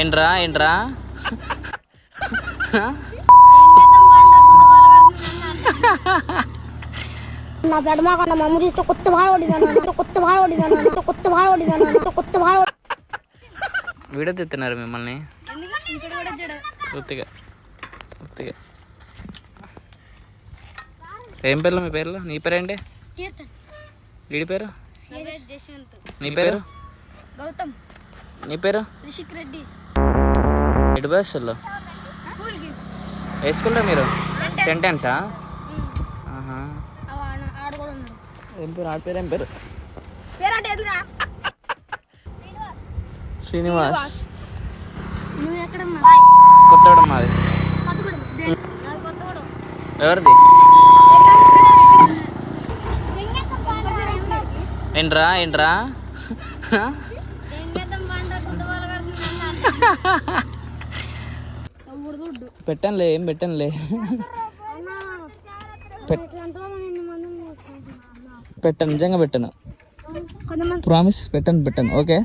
ఏంట్రా ఏంట్రా నా బ్లడ్ మాకన్నా మెమరీస్తో కొత్త భాయ్ వీడియో తెస్తున్నారు మిమ్మల్ని పూర్తిగా పూర్తిగా. ఏం పేర్లు మీ పేర్లు? నీ పేరేంటి? వీడి పేరు? నీ పేరు? గౌతమ్. నీ పేరు? రిషిక్ రెడ్డి. ఎటు బస్సుల్లో? ఏ స్కూల్లో మీరు? సెంటెన్సా? ఏం పేరు? ఆడ పేరు ఏం పేరు? శ్రీనివాస్. కొత్తగూడెం మాది. ఎవరిది? ఏంట్రా ఏంట్రా పెట్టనులే, ఏం పెట్టనులే. పెట్టను, నిజంగా పెట్టను. ప్రామిస్. పెట్టను ఓకే.